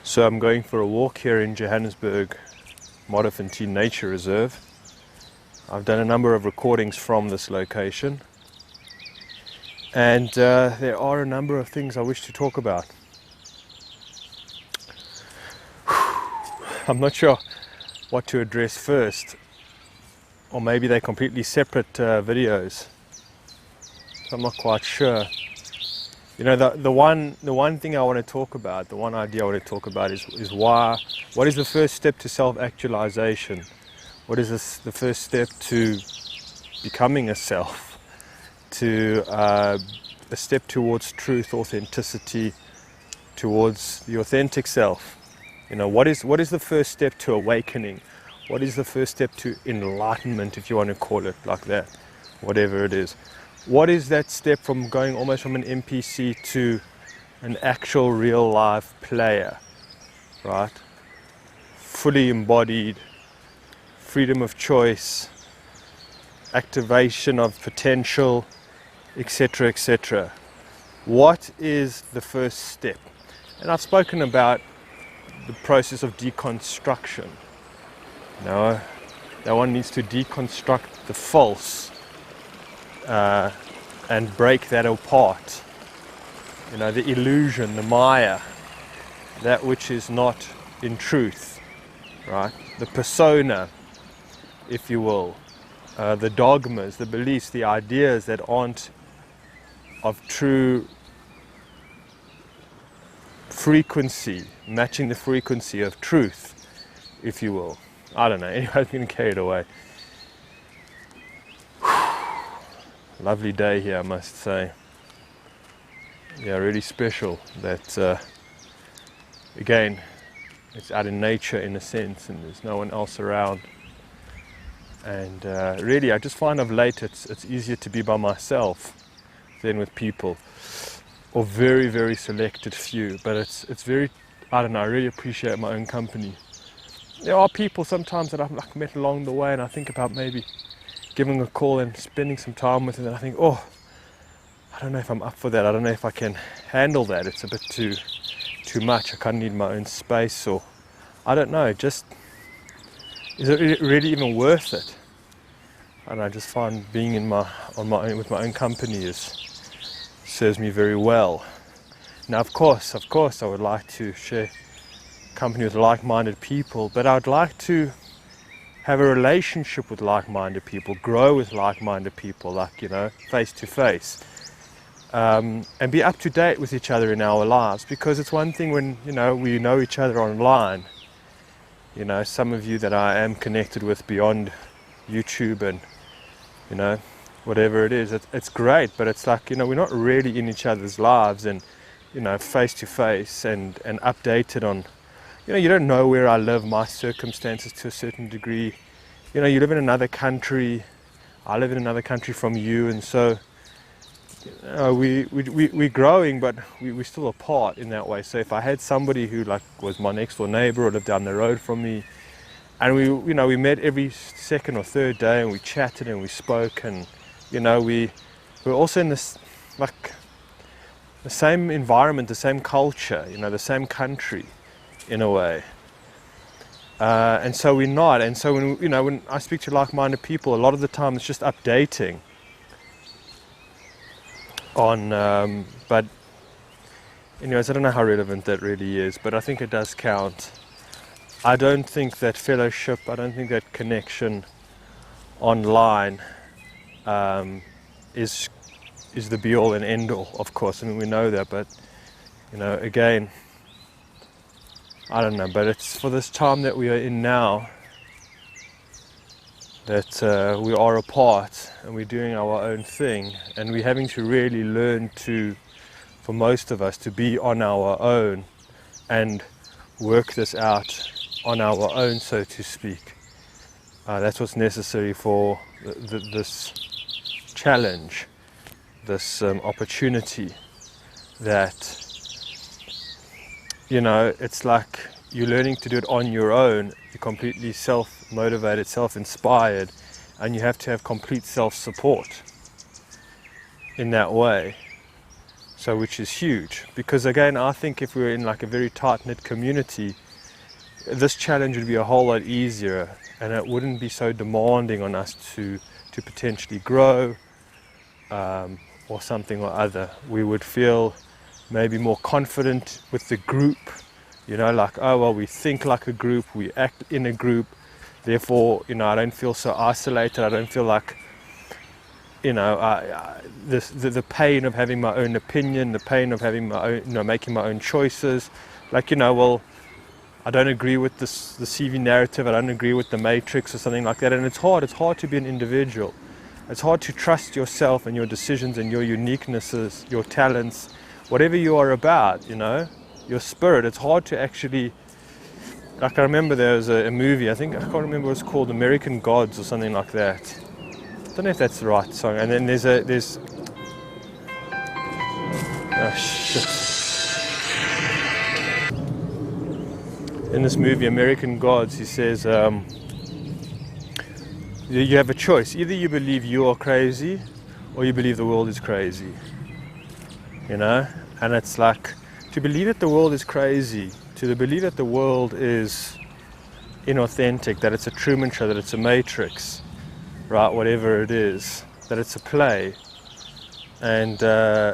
So I'm going for a walk here in Johannesburg Modderfontein Nature Reserve. I've done a number of recordings from this location, and there are a number of things I wish to talk about. I'm not sure what to address first, or maybe they're completely separate videos, so I'm not quite sure. You know, the one thing I want to talk about, the one idea I want to talk about is what is the first step to self-actualization? What is the first step to becoming a self? To a step towards truth, authenticity, towards the authentic self. You know, what is the first step to awakening? What is the first step to enlightenment, if you want to call it like that, whatever it is? What is that step from going almost from an NPC to an actual real life player, right? Fully embodied, freedom of choice, activation of potential, etc., etc. What is the first step? And I've spoken about the process of deconstruction. You know, that one needs to deconstruct the false and break that apart. You know, the illusion, the Maya, that which is not in truth, right? The persona, if you will, the dogmas, the beliefs, the ideas that aren't of true frequency, matching the frequency of truth, if you will. I don't know, anyway, I'm getting carried away. Lovely day here, I must say. Yeah, really special that, again, it's out in nature in a sense, and there's no one else around. And really, I just find of late it's easier to be by myself than with people, or very, very selected few. But it's very, I don't know, I really appreciate my own company. There are people sometimes that I've met along the way, and I think about maybe giving a call and spending some time with them, and I think, oh, I don't know if I'm up for that. I don't know if I can handle that. It's a bit too much. I kind of need my own space, or I don't know. Just, is it really even worth it? And I just find being with my own company serves me very well. Now, of course, I would like to share company with like-minded people, but I would like to have a relationship with like-minded people, grow with like-minded people, like, you know, face to face, and be up to date with each other in our lives. Because it's one thing when, you know, we know each other online. You know, some of you that I am connected with beyond YouTube and, you know, whatever it is, it's great, but it's like, you know, we're not really in each other's lives and, you know, face to face and updated on, you know, you don't know where I live, my circumstances to a certain degree. You know, you live in another country, I live in another country from you, and so we're growing, but we're still apart in that way. So if I had somebody who like was my next door neighbor or lived down the road from me, and we met every second or third day, and we chatted and we spoke, and, you know, we're also in this, like, the same environment, the same culture, you know, the same country, in a way, and so we're not. And so when I speak to like-minded people, a lot of the time it's just updating on. But anyways, I don't know how relevant that really is, but I think it does count. I don't think that fellowship, I don't think that connection online is the be-all and end-all. Of course, I mean, we know that, but, you know, again, I don't know, but it's for this time that we are in now that we are apart and we're doing our own thing, and we're having to really learn to, for most of us, to be on our own and work this out on our own, so to speak. That's what's necessary for this challenge, this opportunity that, you know, it's like you're learning to do it on your own. You're completely self-motivated, self-inspired, and you have to have complete self-support in that way. So which is huge, because again, I think if we were in like a very tight-knit community, this challenge would be a whole lot easier, and it wouldn't be so demanding on us to potentially grow or something or other. We would feel maybe more confident with the group, you know, like, oh well, we think like a group, we act in a group, therefore, you know, I don't feel so isolated. I don't feel like, you know, the pain of having my own opinion, the pain of having my own, you know, making my own choices. Like, you know, well, I don't agree with the CV narrative, I don't agree with the matrix or something like that. And it's hard to be an individual. It's hard to trust yourself and your decisions and your uniquenesses, your talents, whatever you are about, you know, your spirit. It's hard to actually, like, I remember there was a movie, I can't remember what it's called, American Gods or something like that. I don't know if that's the right song. And then there's oh shit. In this movie, American Gods, he says, you have a choice. Either you believe you are crazy, or you believe the world is crazy. You know? And it's like, to believe that the world is crazy, to believe that the world is inauthentic, that it's a Truman Show, that it's a Matrix, right, whatever it is, that it's a play, and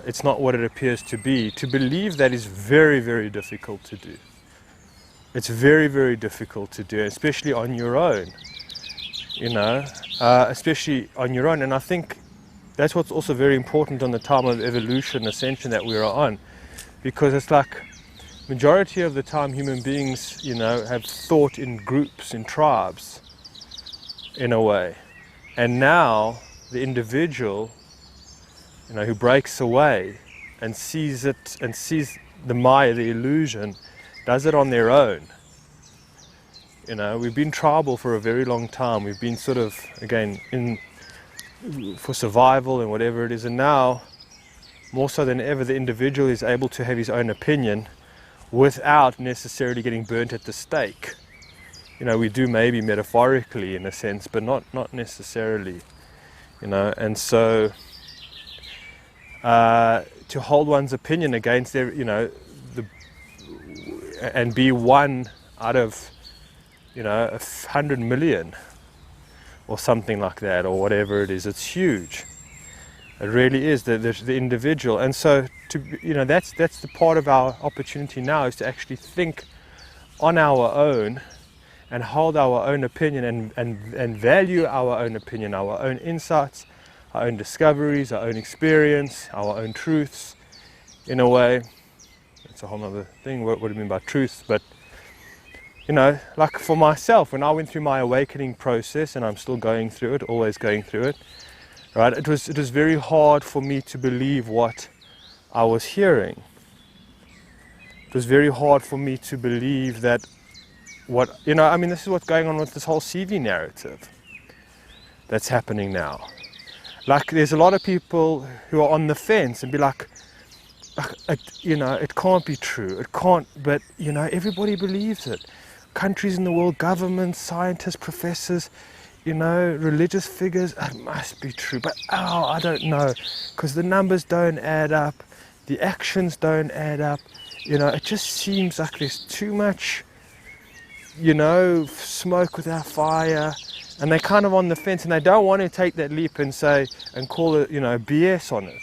it's not what it appears to be. To believe that is very, very difficult to do. It's very, very difficult to do, especially on your own, you know, especially on your own. And I think that's what's also very important on the time of evolution, ascension that we are on, because it's like, majority of the time human beings, you know, have thought in groups, in tribes, in a way. And now the individual, you know, who breaks away and sees it, and sees the Maya, the illusion, does it on their own. You know, we've been tribal for a very long time. We've been sort of, again, for survival and whatever it is. And now, more so than ever, the individual is able to have his own opinion without necessarily getting burnt at the stake. You know, we do maybe metaphorically in a sense, but not necessarily, you know. And so to hold one's opinion against their, you know, and be one out of, you know, 100 million or something like that, or whatever it is, it's huge. It really is, the individual. And so, you know, that's the part of our opportunity now, is to actually think on our own and hold our own opinion and value our own opinion, our own insights, our own discoveries, our own experience, our own truths, in a way. It's a whole other thing, what do you mean by truth? But, you know, like for myself, when I went through my awakening process, and I'm still going through it, always going through it, right? It was very hard for me to believe what I was hearing. It was very hard for me to believe that what, you know, I mean, this is what's going on with this whole CV narrative that's happening now. Like, there's a lot of people who are on the fence and be like, you know, it can't be true, it can't, but, you know, everybody believes it. Countries in the world, governments, scientists, professors, you know, religious figures, it must be true, but I don't know, because the numbers don't add up, the actions don't add up, you know, it just seems like there's too much, you know, smoke without fire, and they're kind of on the fence, and they don't want to take that leap and say, and call it, you know, BS on it.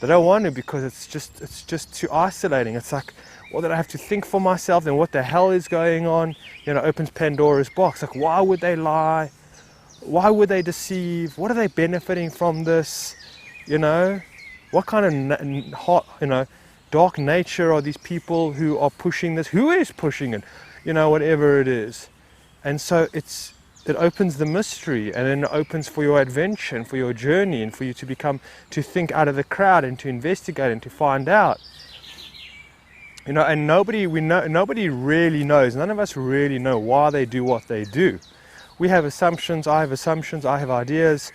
They don't want to, because it's just too isolating. It's like, well, that I have to think for myself, then what the hell is going on? You know, opens Pandora's box. Like, why would they lie? Why would they deceive? What are they benefiting from this? You know, what kind of hot, you know, dark nature are these people who are pushing this? Who is pushing it? You know, whatever it is. And so it opens the mystery, and then it opens for your adventure and for your journey, and for you to think out of the crowd and to investigate and to find out. You know, and nobody really knows. None of us really know why they do what they do. We have assumptions. I have ideas.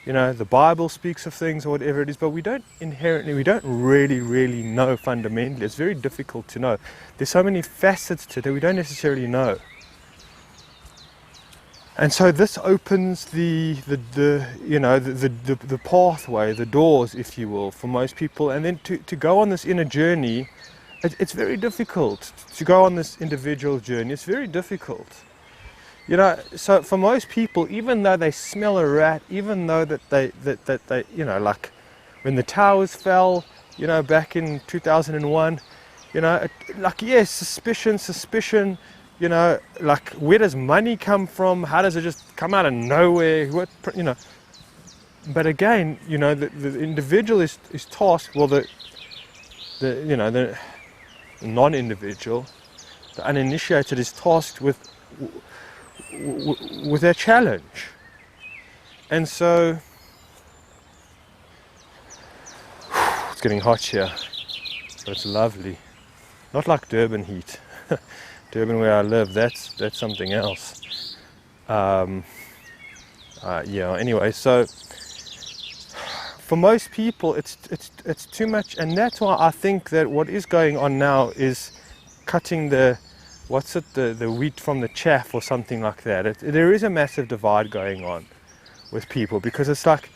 You know, the Bible speaks of things or whatever it is, but we don't really know fundamentally. It's very difficult to know. There's so many facets to it that we don't necessarily know. And so this opens the pathway, the doors, if you will, for most people. And then to go on this inner journey, it's very difficult. To go on this individual journey, it's very difficult. You know, so for most people, even though they smell a rat, even though that they you know, like when the towers fell, you know, back in 2001, you know, like, yes, suspicion, you know, like, where does money come from? How does it just come out of nowhere? What, you know? But again, you know, the individual is tasked, well, the non-individual, the uninitiated, is tasked with their challenge. And so it's getting hot here, but it's lovely. Not like Durban heat. Durban, where I live, that's something else. Yeah. Anyway, so for most people, it's too much, and that's why I think that what is going on now is cutting the wheat from the chaff, or something like that. There is a massive divide going on with people, because it's like,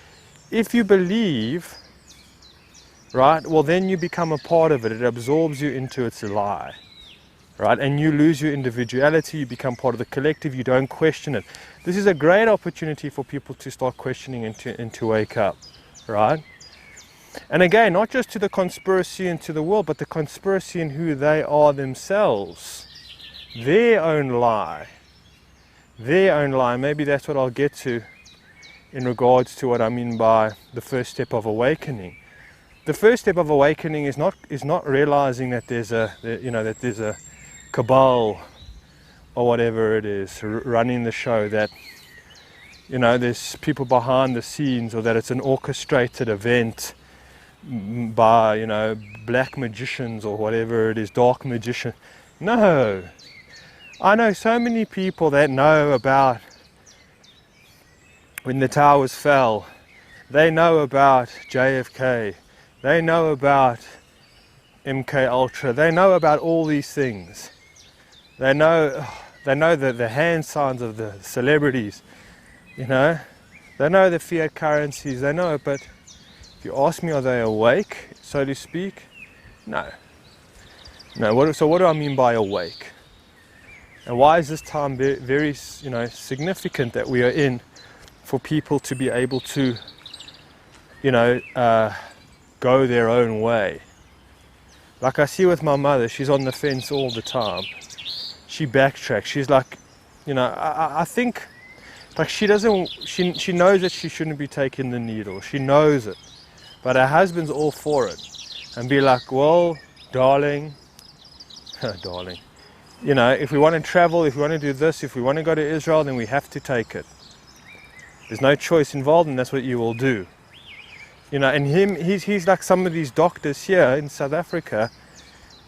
if you believe, right, well, then you become a part of it. It absorbs you into its lie. Right, and you lose your individuality, you become part of the collective, you don't question it. This is a great opportunity for people to start questioning and to wake up, right? And again, not just to the conspiracy and to the world, but the conspiracy in who they are themselves. Their own lie. Their own lie. Maybe that's what I'll get to in regards to what I mean by the first step of awakening. The first step of awakening is not realizing that there's a cabal or whatever it is running the show, that, you know, there's people behind the scenes, or that it's an orchestrated event by, you know, black magicians or whatever it is, dark magician. No, I know so many people that know about when the towers fell. They know about JFK. They know about MK Ultra. They know about all these things. They know the hand signs of the celebrities, you know. They know the fiat currencies, they know it, but if you ask me, are they awake, so to speak? No. So what do I mean by awake? And why is this time very, you know, significant that we are in, for people to be able to, you know, go their own way? Like I see with my mother, she's on the fence all the time. She backtracks. She's like, you know, I think, like, she knows that she shouldn't be taking the needle. She knows it. But her husband's all for it. And be like, well, darling, darling, you know, if we want to travel, if we want to do this, if we want to go to Israel, then we have to take it. There's no choice involved, and that's what you will do. You know, and he's like some of these doctors here in South Africa.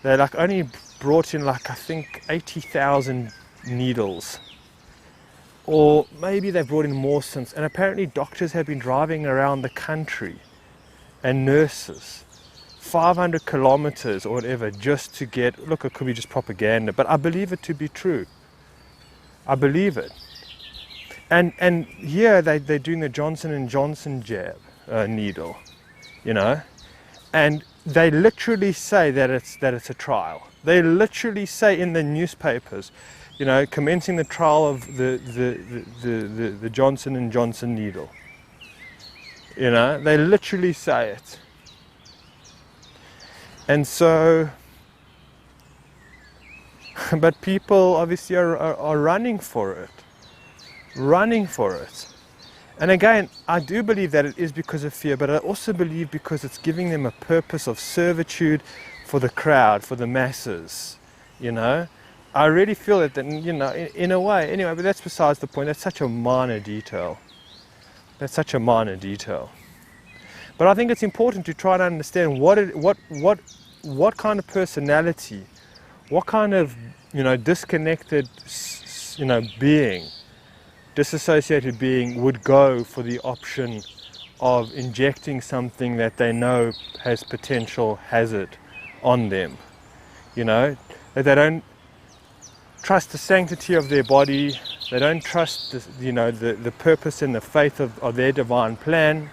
They're like only brought in, like, I think 80,000 needles, or maybe they've brought in more since. And apparently doctors have been driving around the country, and nurses, 500 kilometers or whatever, just to get, look, it could be just propaganda, but I believe it to be true. I believe it. And here they're doing the Johnson & Johnson jab needle, you know, and they literally say that it's a trial. They literally say in the newspapers, you know, commencing the trial of the Johnson & Johnson needle. You know, they literally say it. And so, but people obviously are running for it. And again, I do believe that it is because of fear, but I also believe because it's giving them a purpose of servitude for the crowd, for the masses, you know. I really feel it, that, you know, in a way, anyway, but that's besides the point. That's such a minor detail. But I think it's important to try to understand what kind of personality, what kind of, you know, disconnected, you know, being, disassociated being would go for the option of injecting something that they know has potential hazard on them. You know, that they don't trust the sanctity of their body, They don't trust the purpose and the faith of their divine plan,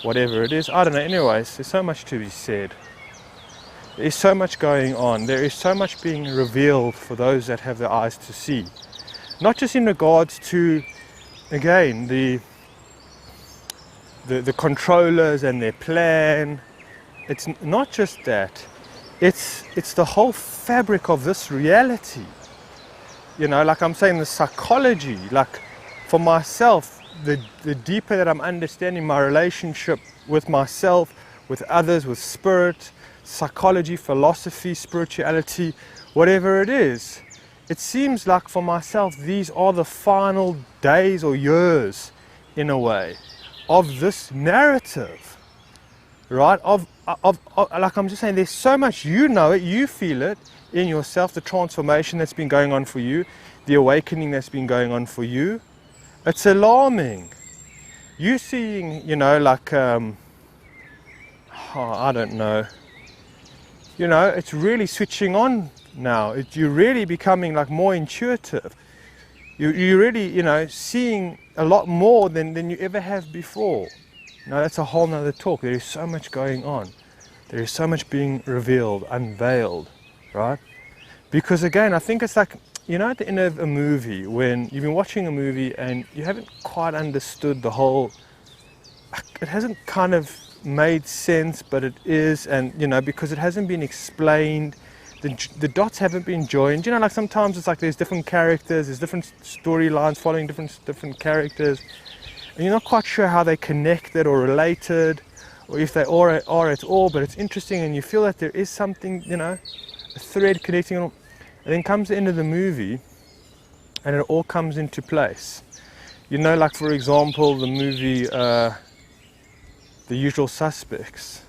whatever it is. I don't know. Anyways, there's so much to be said. There's so much going on. There is so much being revealed for those that have their eyes to see. Not just in regards to, again, the controllers and their plan. It's not just that. It's the whole fabric of this reality. Like I'm saying, the psychology, like for myself, the deeper that I'm understanding my relationship with myself, with others, with spirit, psychology, philosophy, spirituality, whatever it is, it seems like for myself these are the final days or years, in a way, of this narrative, right? Of like I'm just saying, there's so much, you know it, you feel it in yourself, the transformation that's been going on for you, the awakening that's been going on for you. It's alarming. You seeing, like, I don't know. It's really switching on now. You're really becoming like more intuitive. You're really, seeing a lot more than you ever have before. That's a whole nother talk. There is so much going on. There is so much being revealed, unveiled, right? Because again, I think it's like, at the end of a movie, when you've been watching a movie and you haven't quite understood the whole, it hasn't kind of made sense, but it is, and because it hasn't been explained, the dots haven't been joined. Like sometimes it's like there's different characters, there's different storylines following different characters, and you're not quite sure how they're connected or related, or if they are at all, but it's interesting and you feel that there is something, a thread connecting them, and then comes the end of the movie and it all comes into place. Like for example, the movie The Usual Suspects.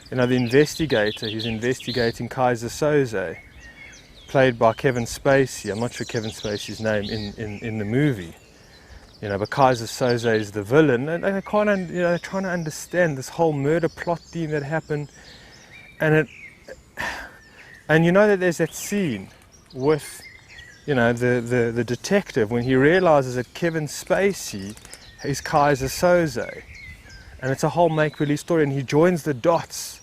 The investigator who's investigating Kaiser Soze, played by Kevin Spacey. I'm not sure Kevin Spacey's name in the movie. But Kaiser Soze is the villain, and they're trying to understand this whole murder plot theme that happened, and that there's that scene with, the detective when he realizes that Kevin Spacey is Kaiser Soze, and it's a whole make-believe story, and he joins the dots.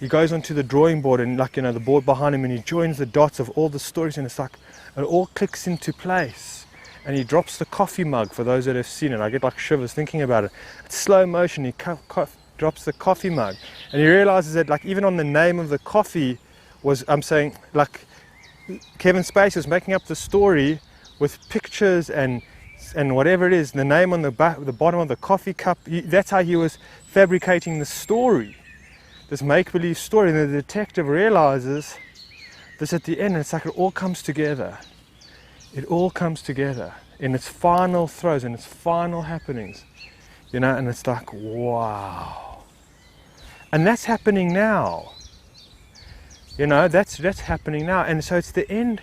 He goes onto the drawing board and the board behind him, and he joins the dots of all the stories, and it's like it all clicks into place. And he drops the coffee mug. For those that have seen it, I get like shivers thinking about it. It's slow motion. He drops the coffee mug, and he realizes that like even on the name of the coffee was, I'm saying, like Kevin Spacey was making up the story with pictures and whatever it is, the name on the bottom of the coffee cup. That's how he was fabricating the story, this make-believe story. And the detective realizes this at the end, and it's like it all comes together. It all comes together in its final throes, in its final happenings, and it's like, wow. And that's happening now. That's happening now. And so it's the end.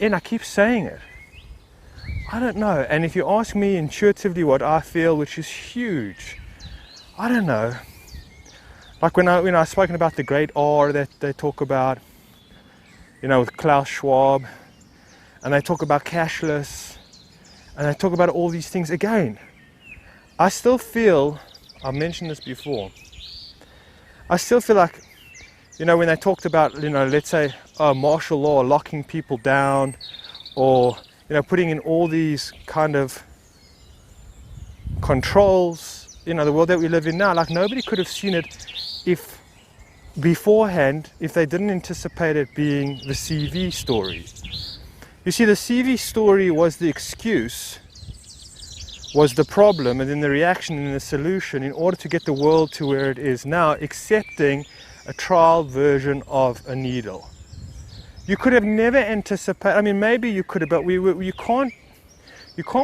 I keep saying it. I don't know. And if you ask me intuitively what I feel, which is huge, I don't know. Like when I've spoken about the great R that they talk about, with Klaus Schwab, and they talk about cashless, and they talk about all these things. Again, I still feel, I've mentioned this before, I still feel like, when they talked about, let's say, martial law, locking people down, or, putting in all these kind of controls, the world that we live in now, like nobody could have seen it if beforehand, if they didn't anticipate it being the CV story. You see, the CV story was the excuse, was the problem, and then the reaction and the solution in order to get the world to where it is now, accepting a trial version of a needle. You could have never anticipated, maybe you could have, but you can't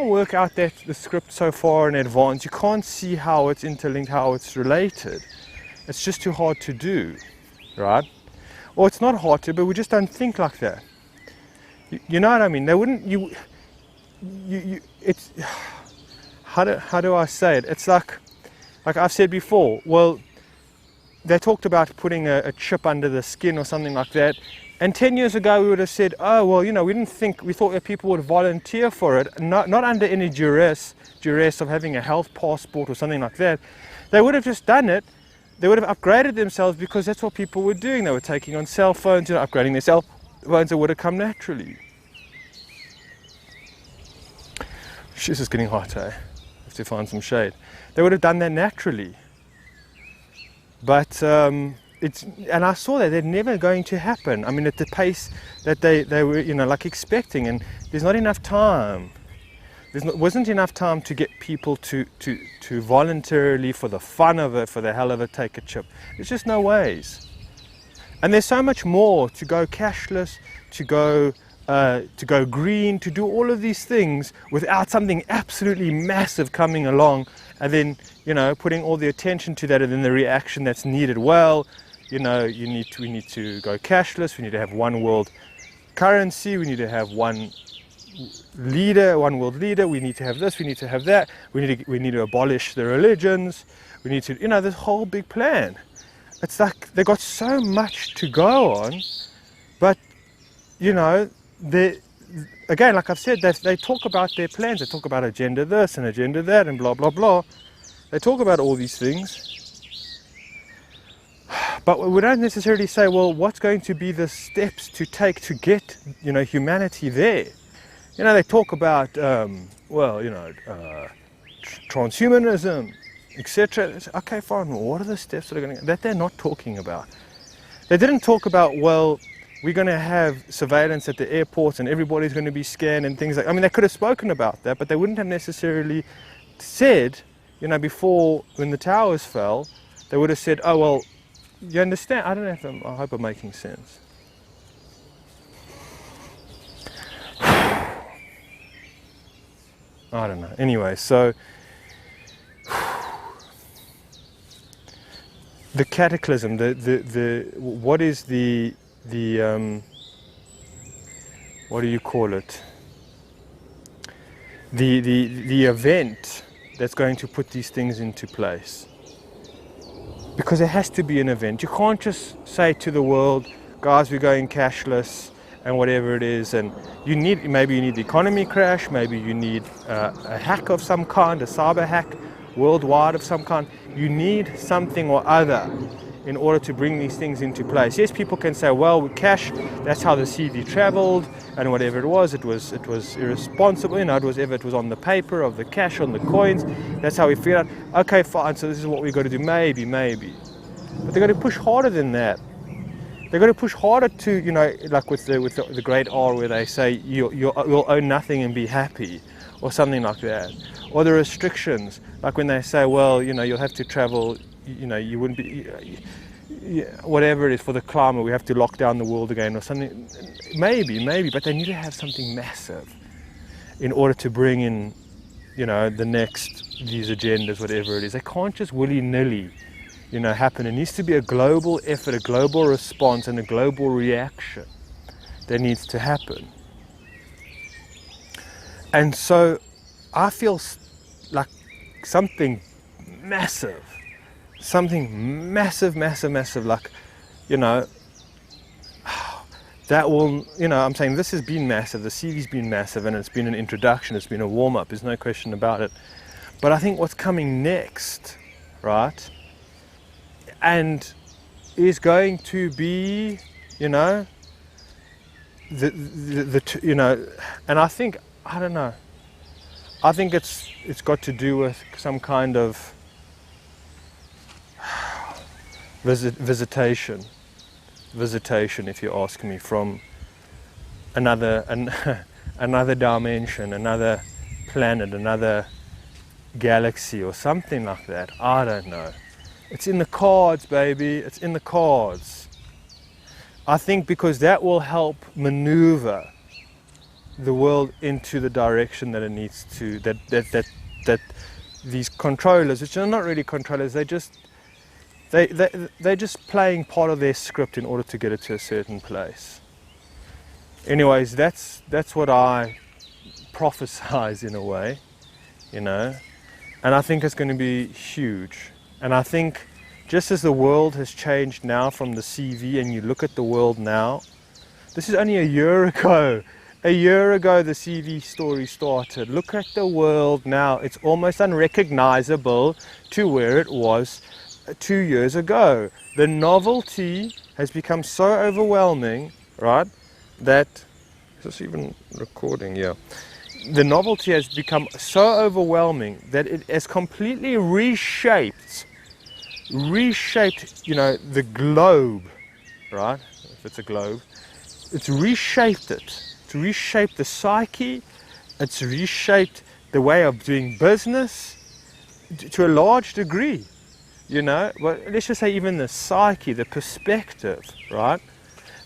work out the script so far in advance. You can't see how it's interlinked, how it's related. It's just too hard to do, right? Or it's not hard to, but we just don't think like that. You know what I mean? They wouldn't, it's, how do I say it? It's like I've said before, well, they talked about putting a chip under the skin or something like that. And 10 years ago, we would have said, oh, well, we thought that people would volunteer for it, not under any duress of having a health passport or something like that. They would have just done it. They would have upgraded themselves because that's what people were doing. They were taking on cell phones, upgrading their cell phones. It would have come naturally. This is getting hot, eh? Have to find some shade. They would have done that naturally. But and I saw that they're never going to happen. I mean, at the pace that they were, expecting, and there's not enough time. Wasn't enough time to get people to voluntarily, for the fun of it, for the hell of it, take a chip. There's just no ways. And there's so much more to go cashless, to go green, to do all of these things without something absolutely massive coming along, and then putting all the attention to that, and then the reaction that's needed. Well, we need to go cashless. We need to have one world currency. We need to have one world leader. We need to have this. We need to have that. We need to abolish the religions. We need to, this whole big plan. It's like they've got so much to go on, but again, like I've said, they talk about their plans. They talk about agenda this and agenda that and blah blah blah. They talk about all these things, but we don't necessarily say, well, what's going to be the steps to take to get humanity there. They talk about transhumanism, etc. Okay, fine. Well, what are the steps that they're not talking about? They didn't talk about, well, we're going to have surveillance at the airports and everybody's going to be scanned and things like. I mean, they could have spoken about that, but they wouldn't have necessarily said, before when the towers fell, they would have said, oh well, you understand. I don't know if I hope I'm making sense. I don't know. Anyway, so the cataclysm, what is the what do you call it? The event that's going to put these things into place. Because there has to be an event. You can't just say to the world, guys, we're going cashless and whatever it is, and maybe you need the economy crash, maybe you need a hack of some kind, a cyber hack worldwide of some kind. You need something or other in order to bring these things into place. Yes, people can say, well, with cash, that's how the CD traveled, and whatever it was irresponsible, it was on the paper of the cash, on the coins, that's how we figured out, okay, fine, so this is what we've got to do, maybe. But they've got to push harder than that. They've got to push harder to, like with the great R, where they say, you'll own nothing and be happy, or something like that. Or the restrictions, like when they say, well, you'll have to travel, you wouldn't be, whatever it is for the climate, we have to lock down the world again or something. Maybe, but they need to have something massive in order to bring in, these agendas, whatever it is. They can't just willy-nilly, happen. It needs to be a global effort, a global response, and a global reaction that needs to happen. And so I feel like something massive, like, that will, I'm saying this has been massive, the CV's been massive, and it's been an introduction, it's been a warm-up, there's no question about it. But I think what's coming next, right, and is going to be, and I think, I don't know, I think it's got to do with some kind of visitation, if you ask me, from another dimension, another planet, another galaxy, or something like that. I don't know. It's in the cards, baby. It's in the cards. I think because that will help maneuver the world into the direction that it needs to. That these controllers, which are not really controllers, they're just playing part of their script in order to get it to a certain place. Anyways, that's what I prophesize in a way, and I think it's going to be huge. And I think just as the world has changed now from the CV, and you look at the world now, this is only a year ago. A year ago the CV story started. Look at the world now. It's almost unrecognizable to where it was 2 years ago. The novelty has become so overwhelming, right, that, is this even recording? Yeah. The novelty has become so overwhelming that it has completely reshaped, you know, the globe, right? If it's a globe, it's reshaped it. It's reshaped the psyche. It's reshaped the way of doing business to a large degree, you know. But let's just say even the psyche, the perspective, right?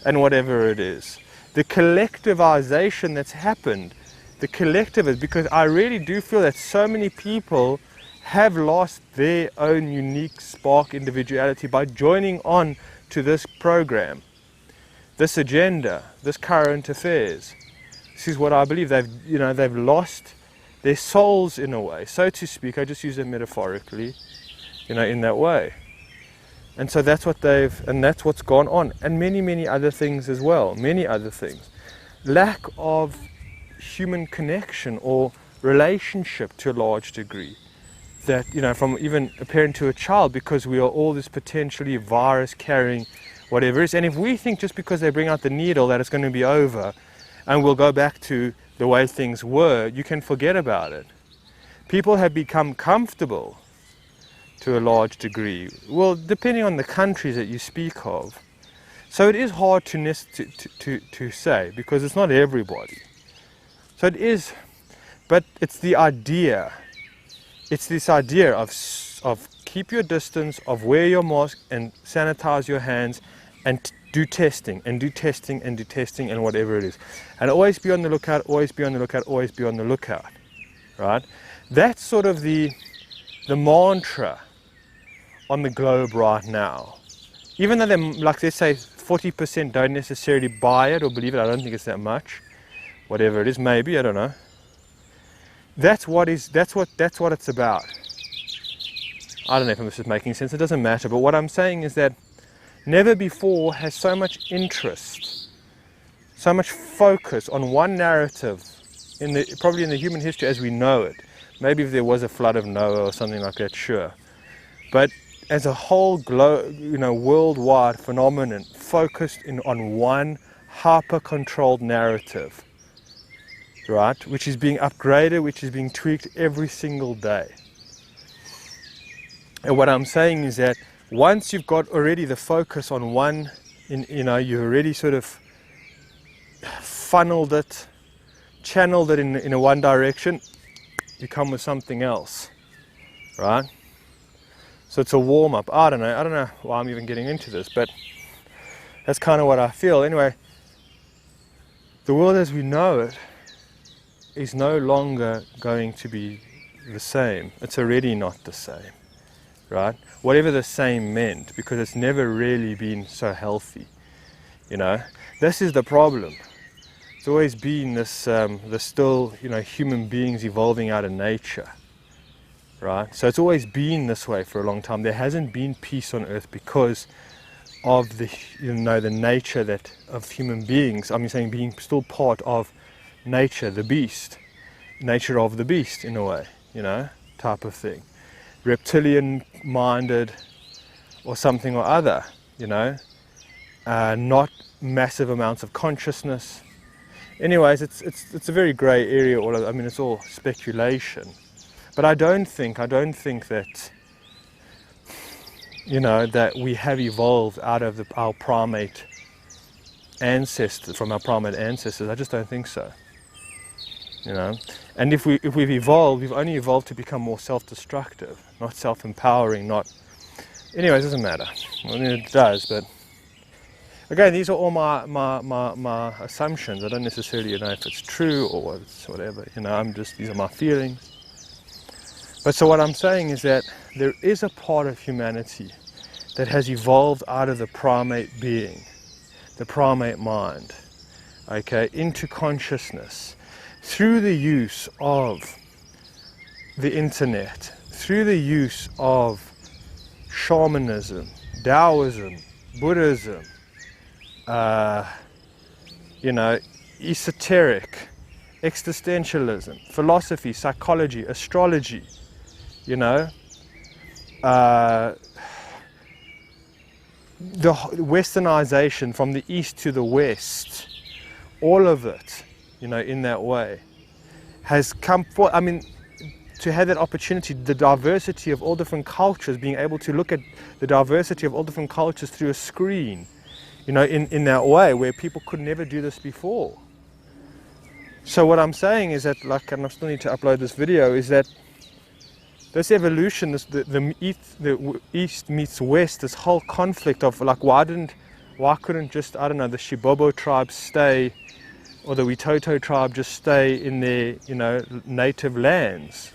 And whatever it is, the collectivization that's happened, the collective is, because I really do feel that so many people have lost their own unique spark individuality by joining on to this program, this agenda, this current affairs. This is what I believe. They've lost their souls in a way, so to speak. I just use it metaphorically, you know, in that way. And so that's what that's what's gone on, and many other things as well. Many other things. Lack of human connection or relationship to a large degree. That, you know, from even a parent to a child, because we are all this potentially virus carrying whatever it is. And if we think just because they bring out the needle that it's going to be over and we'll go back to the way things were, you can forget about it. People have become comfortable to a large degree, well, depending on the countries that you speak of. So it is hard to say, because it's not everybody. So it is, but it's the idea. It's this idea of keep your distance, of wear your mask and sanitize your hands, and do testing and do testing and do testing and whatever it is. And always be on the lookout, always be on the lookout, always be on the lookout. Right? That's sort of the mantra on the globe right now. Even though like let's say 40% don't necessarily buy it or believe it, I don't think it's that much. Whatever it is, maybe, I don't know. That's what it's about. I don't know if this is making sense, it doesn't matter, but what I'm saying is that never before has so much interest, so much focus on one narrative probably in the human history as we know it. Maybe if there was a flood of Noah or something like that, sure. But as a whole worldwide phenomenon focused on one hyper-controlled narrative, right, which is being upgraded, which is being tweaked every single day. And what I'm saying is that once you've got already the focus on one, you already sort of funneled it, channeled it in a one direction, you come with something else, right? So it's a warm-up. I don't know why I'm even getting into this, but that's kind of what I feel. Anyway, the world as we know it is no longer going to be the same. It's already not the same, right? Whatever the same meant, because it's never really been so healthy, you know. This is the problem. It's always been this, still, human beings evolving out of nature, right? So it's always been this way for a long time. There hasn't been peace on earth because of the nature of human beings. I'm saying being still part of nature, the beast, nature of the beast in a way, type of thing. Reptilian minded or something or other, not massive amounts of consciousness. Anyways, it's a very grey area. It's all speculation. But I don't think that that we have evolved out of our primate ancestors, from our primate ancestors. I just don't think so. And if we've evolved, we've only evolved to become more self-destructive, not self-empowering, anyways, it doesn't matter. It does, but again, these are all my assumptions. I don't necessarily know if it's true or whatever, these are my feelings. But so what I'm saying is that there is a part of humanity that has evolved out of the primate being, the primate mind, into consciousness, through the use of the internet, through the use of shamanism, Taoism, Buddhism, esoteric, existentialism, philosophy, psychology, astrology, the westernization from the east to the west, all of it, in that way, has come forth. I mean, to have that opportunity, the diversity of all different cultures, being able to look at the diversity of all different cultures through a screen, in that way, where people could never do this before. So what I'm saying is that, and I still need to upload this video, is that this evolution, the East meets West, this whole conflict of why couldn't just, I don't know, the Shibobo tribe stay, or the Witoto tribe just stay in their, native lands,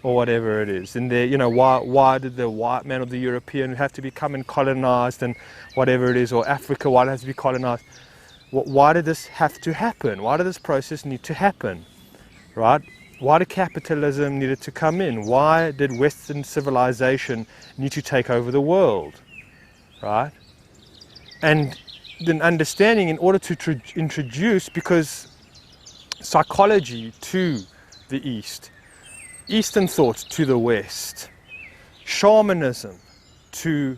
or whatever it is. And why did the white man or the European have to become and colonized, and whatever it is, or Africa, why it has to be colonized? Why did this have to happen? Why did this process need to happen, right? Why did capitalism needed to come in? Why did Western civilization need to take over the world, right? And then understanding, in order to introduce, because psychology to the East, Eastern thought to the West, shamanism to,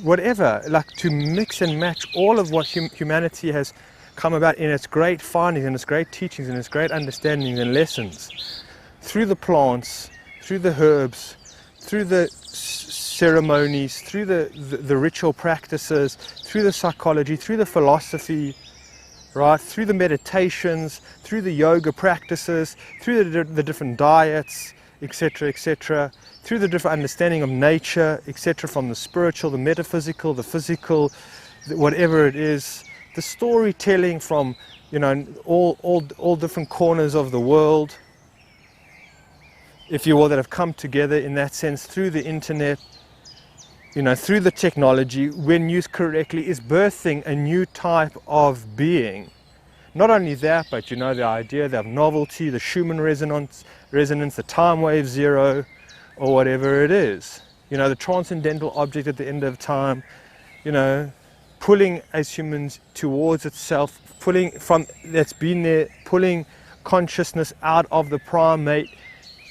whatever, to mix and match all of what humanity has come about in its great findings and its great teachings and its great understandings and lessons, through the plants, through the herbs, through the ceremonies, through the ritual practices, through the psychology, through the philosophy, right, through the meditations, through the yoga practices, through the different diets, etc., through the different understanding of nature, etc., from the spiritual, the metaphysical, the physical, whatever it is, the storytelling from, all different corners of the world, if you will, that have come together in that sense through the internet, through the technology, when used correctly, is birthing a new type of being. Not only that, but the idea of novelty, the Schumann resonance, the time wave zero, or whatever it is. The transcendental object at the end of time, pulling as humans towards itself, pulling from that's been there, pulling consciousness out of the primate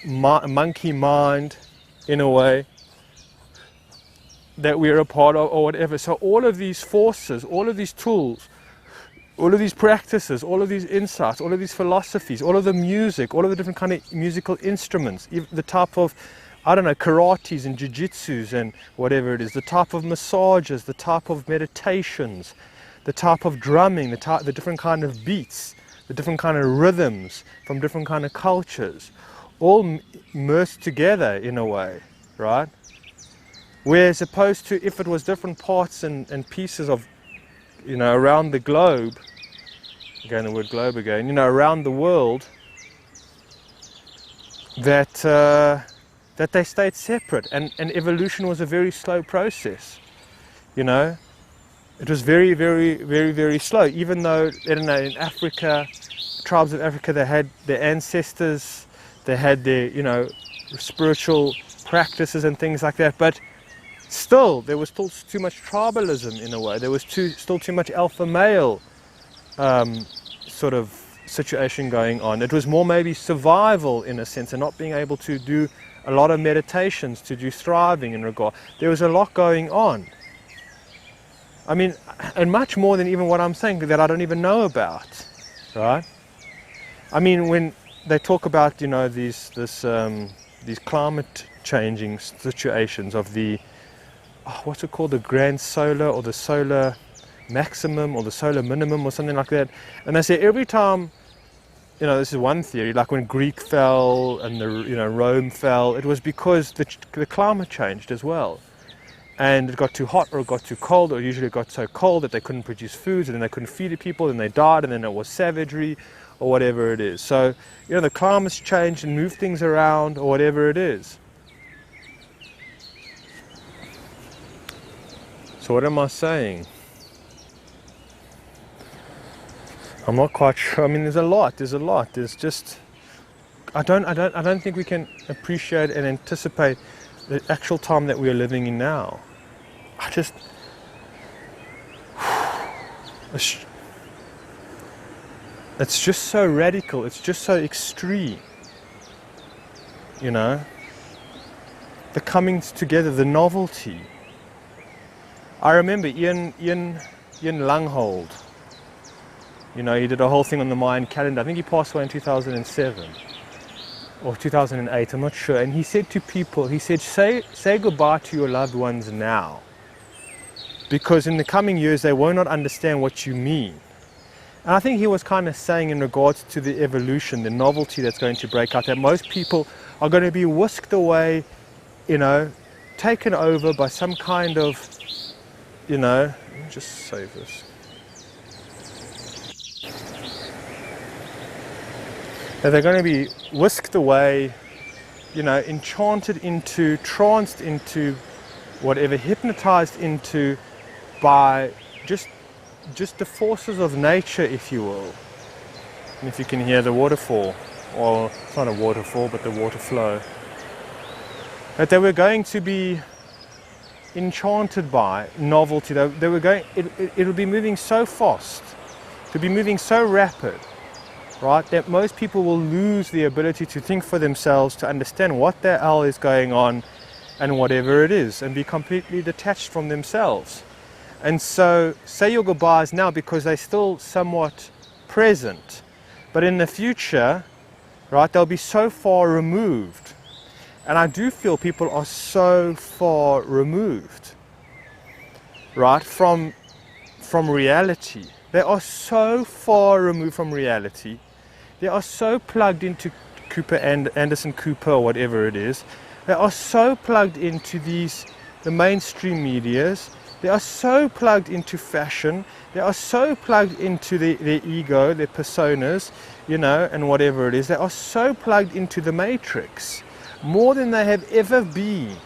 monkey mind, in a way, that we're a part of, or whatever. So all of these forces, all of these tools, all of these practices, all of these insights, all of these philosophies, all of the music, all of the different kind of musical instruments, the type of, karates and jiu-jitsus and whatever it is, the type of massages, the type of meditations, the type of drumming, the different kind of beats, the different kind of rhythms from different kind of cultures, all merged together in a way, right? Whereas opposed to if it was different parts and pieces of, around the globe, again the word globe again, around the world, that they stayed separate, and evolution was a very slow process. It was very, very, very, very slow. Even though, in Africa, tribes of Africa, they had their ancestors, they had their, spiritual practices and things like that, but still, there was still too much tribalism in a way. There was still too much alpha male sort of situation going on. It was more maybe survival in a sense, and not being able to do a lot of meditations, to do thriving in regard. There was a lot going on. I mean, and much more than even what I'm saying that I don't even know about, right? I mean, when they talk about, these climate changing situations of the, what's it called, the grand solar or the solar maximum or the solar minimum or something like that. And they say every time, this is one theory, like when Greek fell and Rome fell, it was because the climate changed as well. And it got too hot or it got too cold, or usually it got so cold that they couldn't produce foods, and then they couldn't feed the people, and they died, and then it was savagery or whatever it is. So, the climate's changed and moved things around or whatever it is. So what am I saying? I'm not quite sure. I mean, there's a lot. There's just, I don't think we can appreciate and anticipate the actual time that we are living in now. It's just so radical, it's just so extreme, you know, the coming together, the novelty. I remember Ian Langhold, you know, he did a whole thing on the Mayan calendar. I think he passed away in 2007 or 2008, I'm not sure. And he said to people, he said, say goodbye to your loved ones now, because in the coming years they will not understand what you mean. And I think he was kind of saying in regards to the evolution, the novelty that's going to break out, that most people are going to be whisked away, you know, taken over by some kind of, you know, let me just save this. That they're going to be whisked away, you know, enchanted into, tranced into, whatever, hypnotized into by just the forces of nature, if you will. And if you can hear the waterfall, or it's not a waterfall, but the water flow, that they were going to be enchanted by novelty. They were going, it'll be moving so fast, it'll be moving so rapid, right, that most people will lose the ability to think for themselves, to understand what the hell is going on and whatever it is, and be completely detached from themselves. And so say your goodbyes now, because they're still somewhat present, but in the future, right, they'll be so far removed. And I do feel people are so far removed, right, from reality. They are so far removed from reality. They are so plugged into Cooper and Anderson Cooper, or whatever it is. They are so plugged into the mainstream medias. They are so plugged into fashion. They are so plugged into their ego, their personas, you know, and whatever it is. They are so plugged into the matrix, more than they have ever been.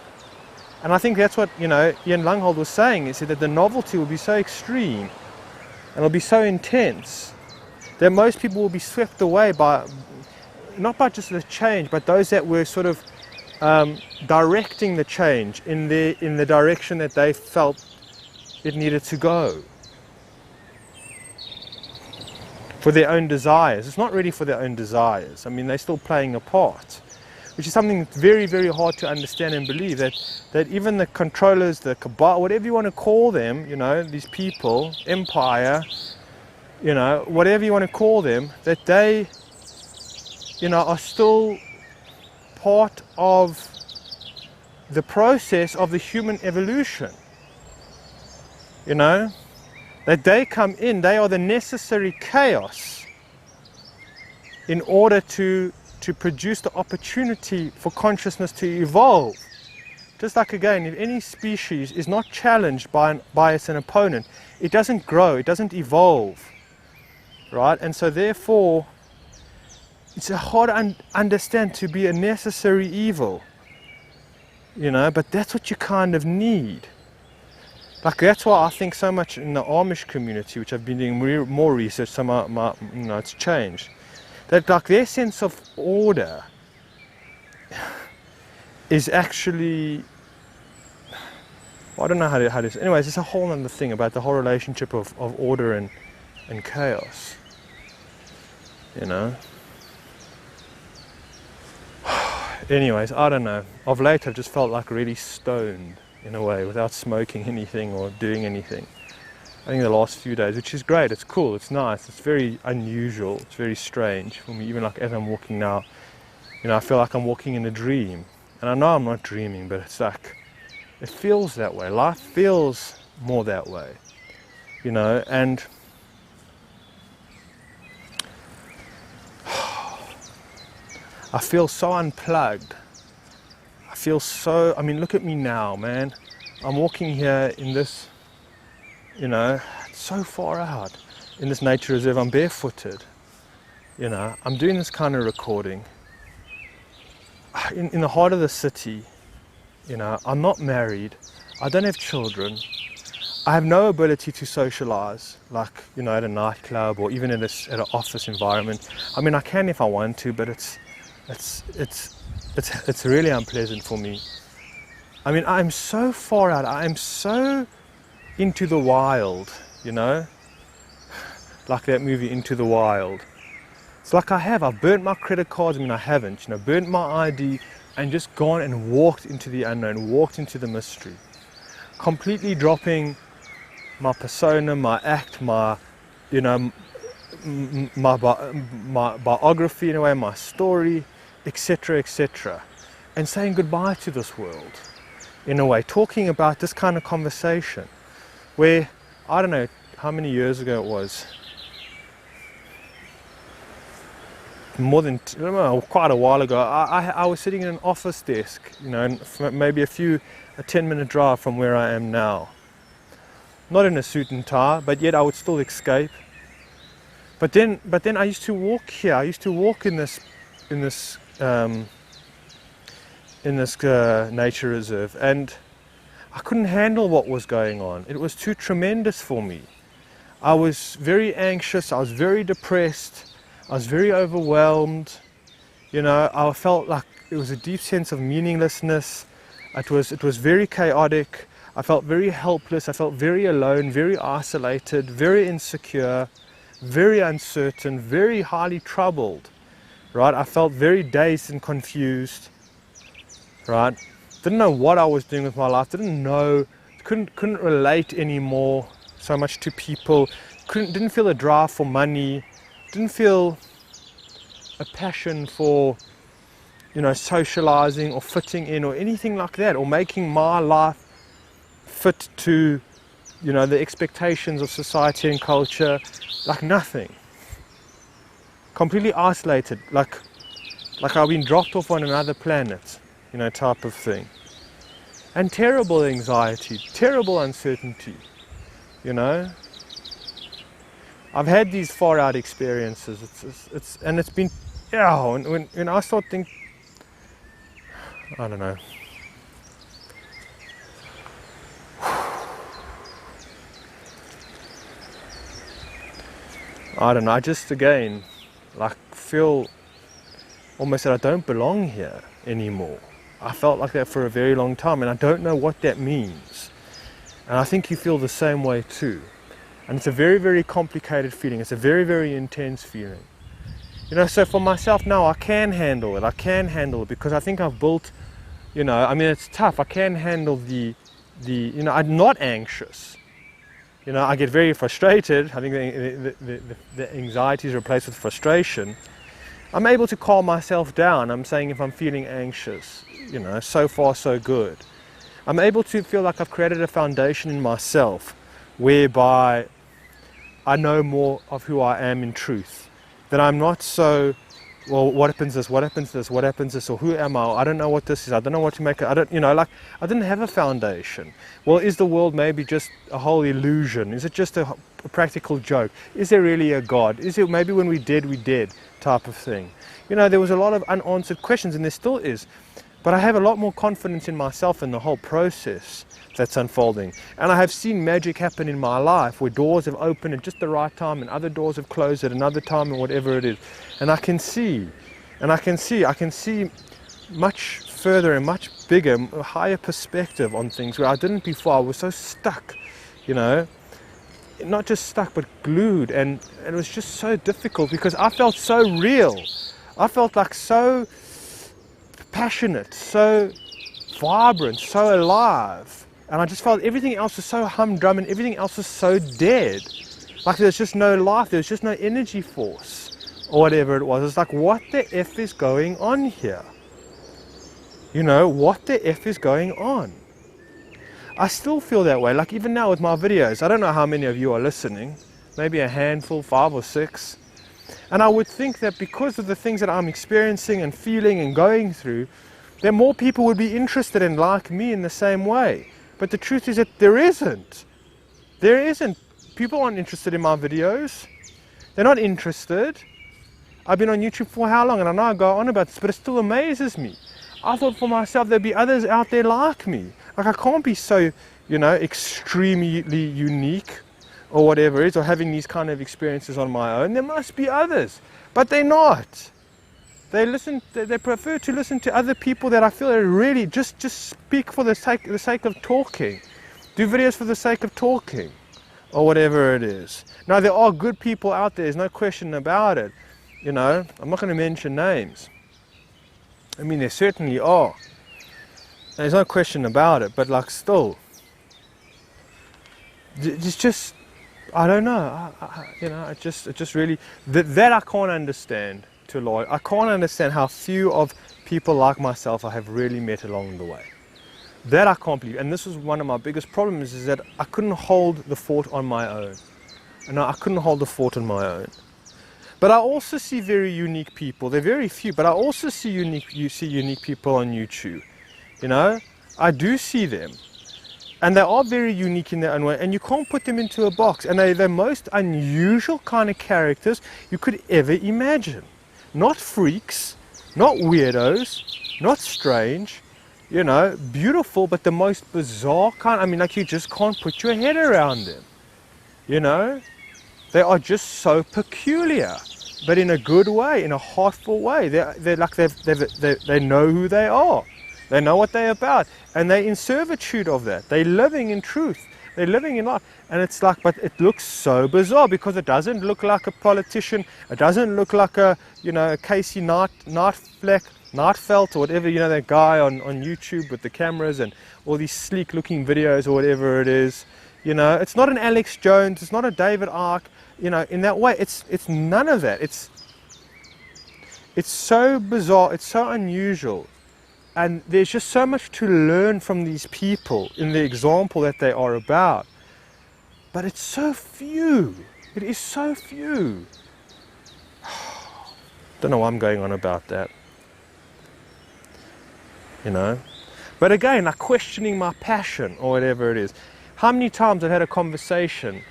And I think that's what, you know, Ian Langhold was saying. He said that the novelty will be so extreme and it'll be so intense that most people will be swept away by, not by just the change, but those that were sort of directing the change in the direction that they felt it needed to go, for their own desires. It's not really for their own desires. I mean, they're still playing a part, which is something that's very, very hard to understand and believe, that even the controllers, the cabal, whatever you want to call them, you know, these people, empire, you know, whatever you want to call them, that they, you know, are still part of the process of the human evolution. You know, that they come in, they are the necessary chaos in order to produce the opportunity for consciousness to evolve. Just like, again, if any species is not challenged by an opponent, it doesn't grow, it doesn't evolve, right? And so therefore, it's hard to understand to be a necessary evil, you know, but that's what you kind of need. Like, that's why I think so much in the Amish community, which I've been doing more research, so you know, it's changed. That, like, their sense of order is actually, well, I don't know how to. Anyways, it's a whole other thing about the whole relationship of order and chaos. You know. Anyways, I don't know. Of late, I've just felt like really stoned, in a way, without smoking anything or doing anything. I think the last few days, which is great, it's cool, it's nice, it's very unusual, it's very strange for me. Even like as I'm walking now, you know, I feel like I'm walking in a dream. And I know I'm not dreaming, but it's like, it feels that way. Life feels more that way, you know, and I feel so unplugged. I feel so, I mean, look at me now, man. I'm walking here in this, you know, so far out in this nature reserve. I'm barefooted, you know. I'm doing this kind of recording in the heart of the city, you know. I'm not married. I don't have children. I have no ability to socialize, like, you know, at a nightclub or even at an office environment. I mean, I can if I want to, but it's really unpleasant for me. I mean, I'm so far out. I'm so into the wild, you know? Like that movie, Into the Wild. It's like I've burnt my credit cards, I mean I haven't, you know, burnt my ID and just gone and walked into the unknown, walked into the mystery. Completely dropping my persona, my act, my, you know, my biography in a way, my story, etc., etc. And saying goodbye to this world, in a way, talking about this kind of conversation where, I don't know how many years ago it was, quite a while ago, I was sitting in an office desk, you know, maybe a 10-minute drive from where I am now. Not in a suit and tie, but yet I would still escape. But then I used to walk here. I used to walk in this nature reserve, and I couldn't handle what was going on. It was too tremendous for me. I was very anxious. I was very depressed. I was very overwhelmed. You know, I felt like it was a deep sense of meaninglessness. It was very chaotic. I felt very helpless. I felt very alone, very isolated, very insecure, very uncertain, very highly troubled. Right? I felt very dazed and confused. Right? Didn't know what I was doing with my life. Couldn't relate anymore so much to people. Didn't feel a drive for money. Didn't feel a passion for, you know, socializing or fitting in or anything like that, or making my life fit to, you know, the expectations of society and culture. Like nothing. Completely isolated, like I've been dropped off on another planet, you know, type of thing. And terrible anxiety, terrible uncertainty, you know. I've had these far out experiences. It's been, yeah. When I start thinking, I don't know. I just again, like, feel almost that I don't belong here anymore. I felt like that for a very long time, and I don't know what that means. And I think you feel the same way too. And it's a very, very complicated feeling. It's a very, very intense feeling. You know, so for myself now, I can handle it because I think I've built, you know, I mean, it's tough. I can handle the you know, I'm not anxious. You know, I get very frustrated. I think the anxiety is replaced with frustration. I'm able to calm myself down. I'm saying if I'm feeling anxious, you know, so far so good. I'm able to feel like I've created a foundation in myself whereby I know more of who I am in truth. That I'm not so, well, what happens this, or who am I? I don't know what this is. I don't know what to make it. I don't, you know, like, I didn't have a foundation. Well, is the world maybe just a whole illusion? Is it just a practical joke? Is there really a God? Is it maybe when we did type of thing? You know, there was a lot of unanswered questions, and there still is. But I have a lot more confidence in myself and the whole process that's unfolding. And I have seen magic happen in my life where doors have opened at just the right time and other doors have closed at another time, and whatever it is. And I can see much further and much bigger, a higher perspective on things where I didn't before. I was so stuck, you know, not just stuck but glued, and it was just so difficult because I felt so real. I felt like so passionate, so vibrant, so alive, and I just felt everything else was so humdrum and everything else was so dead. Like there's just no life, there's just no energy force or whatever it was. It's like, what the F is going on here? You know, what the F is going on? I still feel that way, like even now with my videos. I don't know how many of you are listening, maybe a handful, 5 or 6. And I would think that because of the things that I'm experiencing and feeling and going through, that more people would be interested in like me in the same way. But the truth is that there isn't. There isn't. People aren't interested in my videos. They're not interested. I've been on YouTube for how long? And I know I go on about this, but it still amazes me. I thought for myself there'd be others out there like me. Like I can't be so, you know, extremely unique or whatever it is, or having these kind of experiences on my own. There must be others, but they're not. They prefer to listen to other people that I feel are really just speak for the sake of talking, do videos for the sake of talking, or whatever it is. Now there are good people out there. There's no question about it. You know, I'm not going to mention names. I mean, there certainly are. There's no question about it. But like, still, it's just, I don't know. You know, it just really that I can't understand. To Lord, I can't understand how few of people like myself I have really met along the way. That I can't believe. And this was one of my biggest problems, is that I couldn't hold the fort on my own. And I couldn't hold the fort on my own. But I also see very unique people. They're very few, but I also see unique people on YouTube. You know, I do see them. And they are very unique in their own way, and you can't put them into a box. And they're the most unusual kind of characters you could ever imagine. Not freaks, not weirdos, not strange, you know, beautiful, but the most bizarre kind. I mean, like, you just can't put your head around them, you know. They are just so peculiar, but in a good way, in a heartful way. They're like, they know who they are. They know what they're about, and they're in servitude of that. They're living in truth. They're living in life. And it's like, but it looks so bizarre because it doesn't look like a politician. It doesn't look like a, you know, a Casey Neitfeld or whatever, you know, that guy on YouTube with the cameras and all these sleek looking videos or whatever it is. You know, it's not an Alex Jones. It's not a David Icke. You know, in that way, it's none of that. It's so bizarre. It's so unusual. And there's just so much to learn from these people in the example that they are about. But it's so few. It is so few. Don't know why I'm going on about that. You know? But again, like, questioning my passion or whatever it is. How many times I've had a conversation,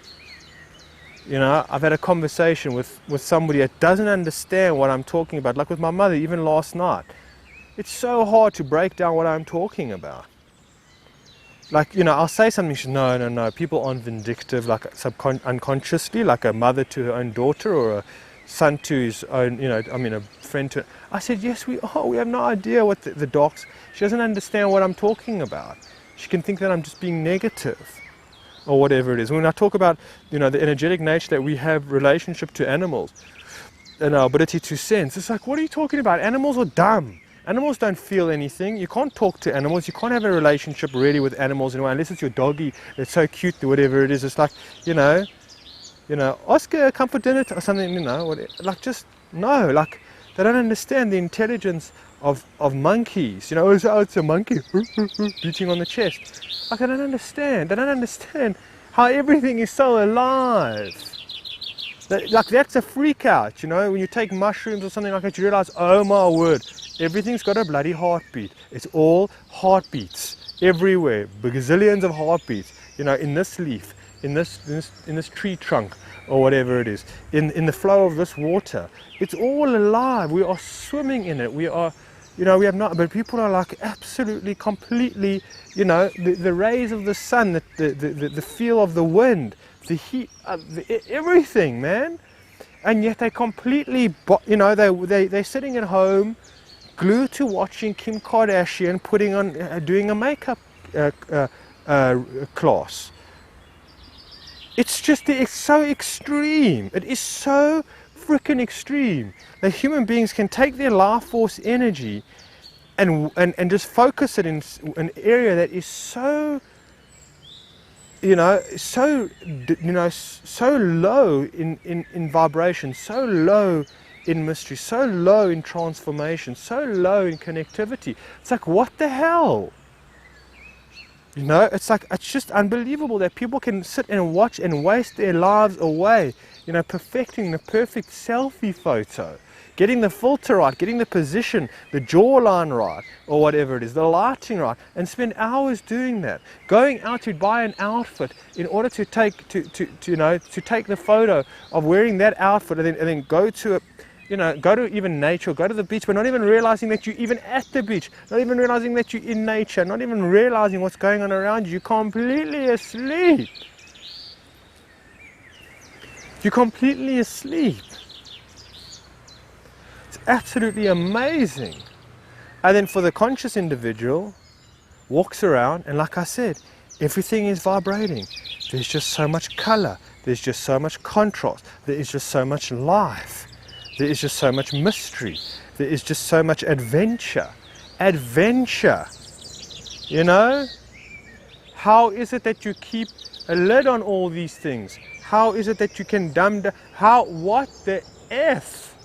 you know, I've had a conversation with somebody that doesn't understand what I'm talking about. Like with my mother, even last night. It's so hard to break down what I'm talking about. Like, you know, I'll say something, she's, no, people aren't vindictive, like unconsciously, like a mother to her own daughter or a son to his own, you know, I mean, a friend to... I said, yes, we are. We have no idea what the docs... She doesn't understand what I'm talking about. She can think that I'm just being negative or whatever it is. When I talk about, you know, the energetic nature that we have relationship to animals and our ability to sense, it's like, what are you talking about? Animals are dumb. Animals don't feel anything. You can't talk to animals. You can't have a relationship really with animals anyway, unless it's your doggy that's so cute or whatever it is. It's like, you know, Oscar, come for dinner or something, you know, whatever. Like, just, no, like, they don't understand the intelligence of monkeys. You know, it's a monkey beating on the chest. Like, I don't understand. They don't understand how everything is so alive. Like, that's a freak out, you know, when you take mushrooms or something like that, you realize, oh my word, everything's got a bloody heartbeat. It's all heartbeats everywhere, gazillions of heartbeats, you know, in this leaf, in this tree trunk or whatever it is, in the flow of this water. It's all alive. We are swimming in it. We are, you know, we have not, but people are like absolutely, completely, you know, the rays of the sun, the feel of the wind, the heat, everything, man. And yet they completely, you know, they're sitting at home, glued to watching Kim Kardashian putting on, doing a makeup class. It's just, it's so extreme. It is so freaking extreme that human beings can take their life force energy and just focus it in an area that is so, you know, so low in vibration, so low in mystery, so low in transformation, so low in connectivity. It's like, what the hell? You know, it's like, it's just unbelievable that people can sit and watch and waste their lives away, you know, perfecting the perfect selfie photo, getting the filter right, getting the position, the jawline right, or whatever it is, the lighting right, and spend hours doing that. Going out to buy an outfit in order to take the photo of wearing that outfit, and then go to a, you know, go to even nature, go to the beach, but not even realizing that you're even at the beach, not even realizing that you're in nature, not even realizing what's going on around you. You're completely asleep. You're completely asleep. It's absolutely amazing. And then for the conscious individual, walks around, and like I said, everything is vibrating. There's just so much color. There's just so much contrast. There is just so much life. There is just so much mystery. There is just so much adventure. Adventure. You know? How is it that you keep a lid on all these things? How is it that you can dumb down? What the F?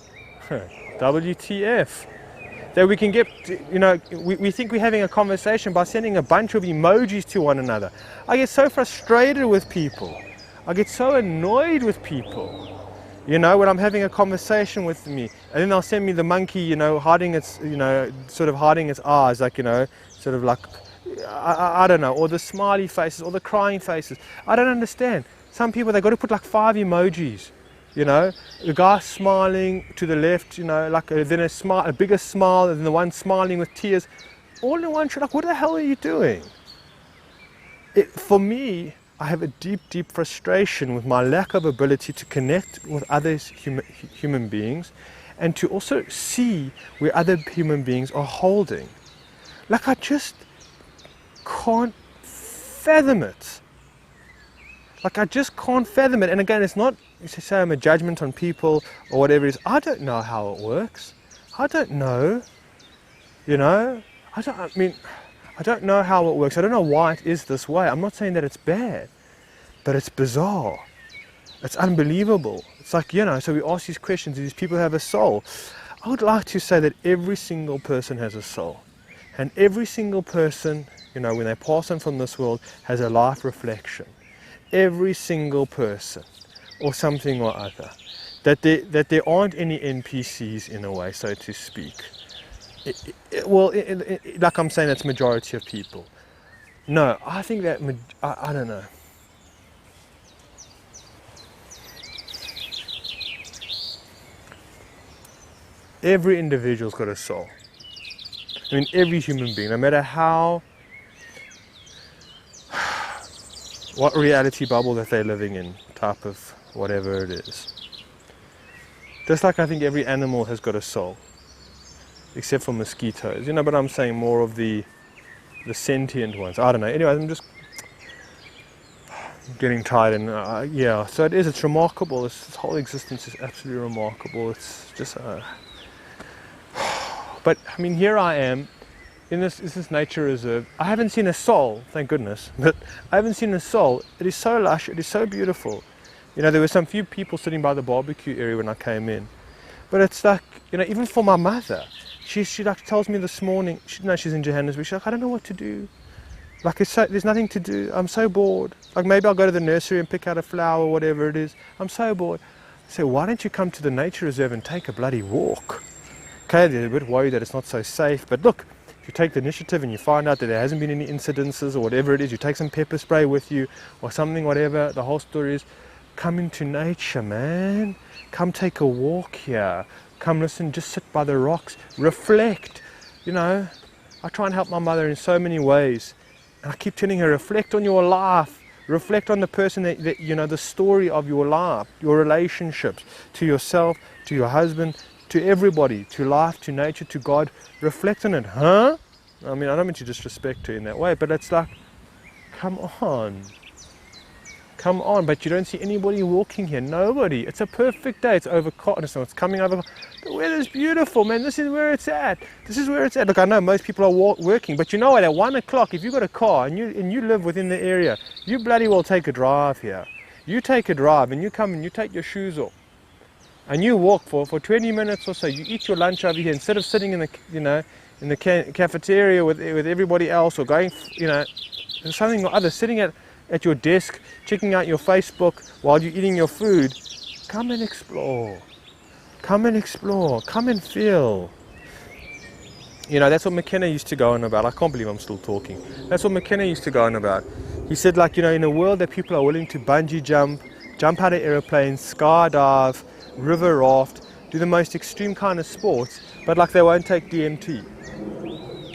WTF? That we can get, you know, we think we're having a conversation by sending a bunch of emojis to one another. I get so frustrated with people. I get so annoyed with people. You know, when I'm having a conversation with me, and then they'll send me the monkey, you know, hiding its, you know, sort of hiding its eyes, like, you know, sort of like, I don't know, or the smiley faces, or the crying faces. I don't understand. Some people, they've got to put like 5 emojis. You know, the guy smiling to the left, you know, like then a bigger smile, and then the one smiling with tears, all in one shot. Like, what the hell are you doing? For me, I have a deep, deep frustration with my lack of ability to connect with other human beings, and to also see where other human beings are holding. Like, I just can't fathom it. Like, I just can't fathom it. And again, it's not to say I'm a judgment on people or whatever it is. I don't know how it works. I don't know. You know? I don't know how it works. I don't know why it is this way. I'm not saying that it's bad, but it's bizarre. It's unbelievable. It's like, you know, so we ask these questions, do these people have a soul? I would like to say that every single person has a soul. And every single person, you know, when they pass on from this world, has a life reflection. Every single person, or something or other, that there aren't any NPCs in a way, so to speak. Like I'm saying, that's majority of people. No, I think that I don't know. Every individual's got a soul. I mean, every human being, no matter what reality bubble that they're living in, type of whatever it is. Just like I think every animal has got a soul, except for mosquitoes, you know, but I'm saying more of the sentient ones. I don't know. Anyway, I'm just getting tired, and yeah, so it's remarkable. This whole existence is absolutely remarkable. It's just, but I mean, here I am, in this nature reserve. I haven't seen a soul, thank goodness, but I haven't seen a soul. It is so lush, it is so beautiful. You know, there were some few people sitting by the barbecue area when I came in. But it's like, you know, even for my mother, she like tells me this morning, she's in Johannesburg, she's like, I don't know what to do. Like, there's nothing to do, I'm so bored. Like, maybe I'll go to the nursery and pick out a flower or whatever it is. I'm so bored. I say, why don't you come to the nature reserve and take a bloody walk? Okay, they're a bit worried that it's not so safe, but look, if you take the initiative and you find out that there hasn't been any incidences or whatever it is, you take some pepper spray with you or something, whatever, the whole story is, come into nature, man. Come take a walk here. Come listen, just sit by the rocks, reflect. You know, I try and help my mother in so many ways. And I keep telling her, reflect on your life. Reflect on the person that you know, the story of your life, your relationships, to yourself, to your husband, to everybody, to life, to nature, to God. Reflect on it, huh? I mean, I don't mean to disrespect her in that way, but it's like, come on. Come on, but you don't see anybody walking here, nobody. It's a perfect day, it's overcast, it's coming over. The weather's beautiful, man, this is where it's at. This is where it's at. Look, I know most people are working, but you know what, at 1 o'clock, if you've got a car and you live within the area, you bloody well take a drive here. You take a drive and you come and you take your shoes off. And you walk for 20 minutes or so, you eat your lunch over here, instead of sitting in the, you know, in the cafeteria with everybody else, or going, you know, something or other, sitting at your desk, checking out your Facebook while you're eating your food. Come and explore. Come and explore. Come and feel. You know, that's what McKenna used to go on about. I can't believe I'm still talking. That's what McKenna used to go on about. He said, like, you know, in a world that people are willing to bungee jump out of airplanes, skydive, river raft, do the most extreme kind of sports, but like they won't take DMT.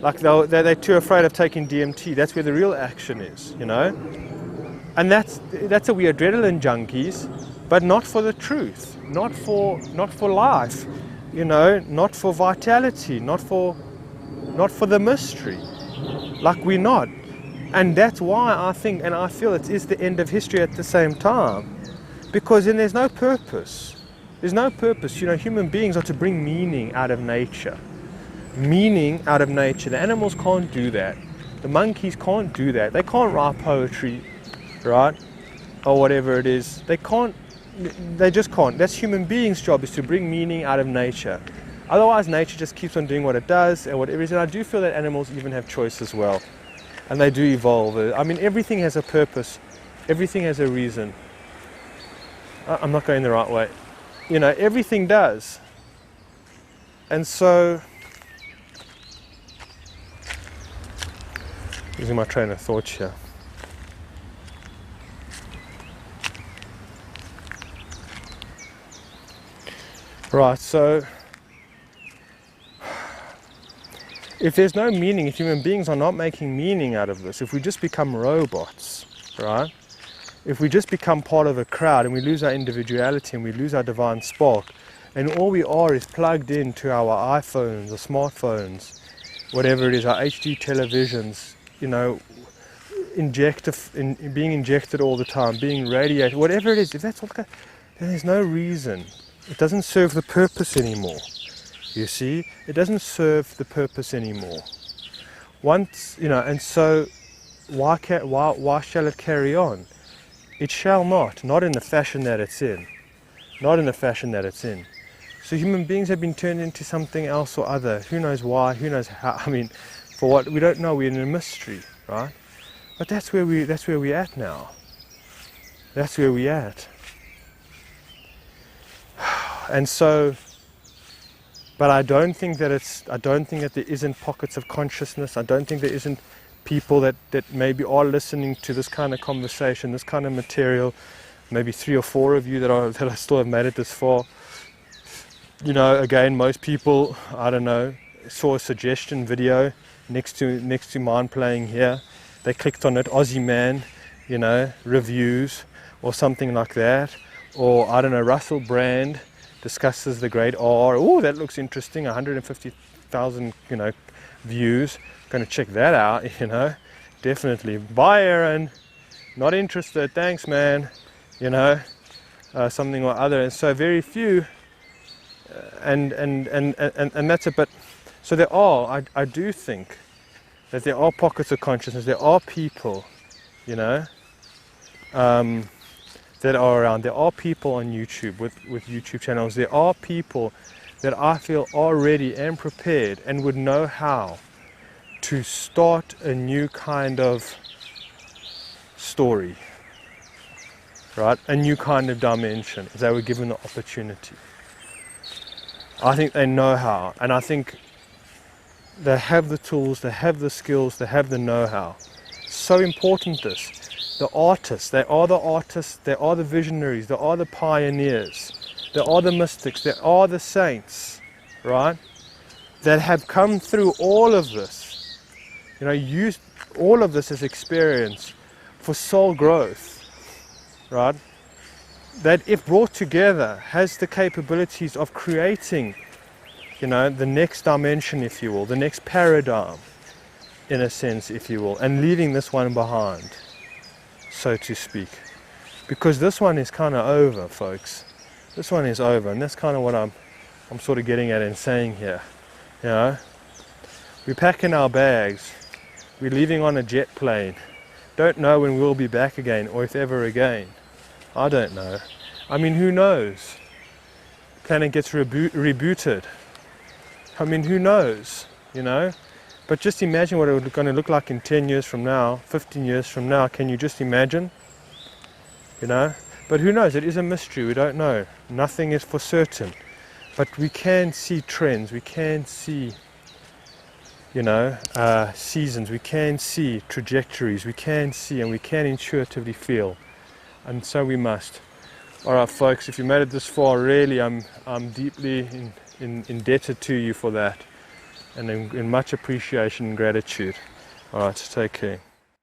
Like they're too afraid of taking DMT. That's where the real action is, you know. And that's a we adrenaline junkies, but not for the truth, not for life. not for vitality, not for the mystery. Like we're not. And that's why I think and I feel it is the end of history at the same time. Because then there's no purpose. There's no purpose. Human beings are to bring meaning out of nature. Meaning out of nature. The animals can't do that. The monkeys can't do that. They can't write poetry, right? Or whatever it is. They just can't. That's human beings' job, is to bring meaning out of nature. Otherwise, nature just keeps on doing what it does and whatever it is. And I do feel that animals even have choice as well. And they do evolve. I mean, everything has a purpose. Everything has a reason. I'm not going the right way. Everything does. And so, losing my train of thought here. Right, so if there's no meaning, if human beings are not making meaning out of this, if we just become robots, right? If we just become part of a crowd and we lose our individuality and we lose our divine spark, and all we are is plugged into our iPhones or smartphones, whatever it is, our HD televisions, being injected all the time, being radiated, whatever it is, if that's all, then there's no reason. It doesn't serve the purpose anymore. You see, it doesn't serve the purpose anymore. Once, and so why shall it carry on? It shall not in the fashion that it's in. Not in the fashion that it's in. So human beings have been turned into something else or other. Who knows why, who knows how, for what, we don't know, we're in a mystery, right? But that's where we're at now. That's where we're at. And so, but I don't think that there isn't pockets of consciousness. I don't think there isn't people that maybe are listening to this kind of conversation, this kind of material. Maybe 3 or 4 of you that still have made it this far. Again, most people, I don't know, saw a suggestion video next to mine playing here. They clicked on it, Aussie Man, reviews or something like that. Or I don't know, Russell Brand discusses the great R. Oh, that looks interesting. 150,000, views. Going to check that out, Definitely. Bye, Aaron. Not interested. Thanks, man. Something or other. And so very few. And that's it. But so there are. I do think that there are pockets of consciousness. There are people, that are around. There are people on YouTube with YouTube channels. There are people that I feel are ready and prepared and would know how to start a new kind of story, right? A new kind of dimension, if they were given the opportunity. I think they know how, and I think they have the tools, they have the skills, they have the know-how. So important this. The artists, they are the visionaries, they are the pioneers, they are the mystics, they are the saints, right? That have come through all of this, used all of this as experience for soul growth, right? That if brought together has the capabilities of creating, the next dimension, if you will, the next paradigm, in a sense, if you will, and leaving this one behind, so to speak. Because this one is kind of over, folks. This one is over, and that's kind of what I'm sort of getting at and saying here. We're packing our bags, we're leaving on a jet plane. Don't know when we'll be back again, or if ever again. I don't know. Who knows? Planet gets rebooted. Who knows? But just imagine what it's going to look like in 10 years from now, 15 years from now. Can you just imagine? But who knows? It is a mystery. We don't know. Nothing is for certain. But we can see trends. We can see, seasons. We can see trajectories. We can see and we can intuitively feel. And so we must. All right, folks. If you made it this far, really, I'm deeply indebted to you for that. And in much appreciation and gratitude. All right, take care.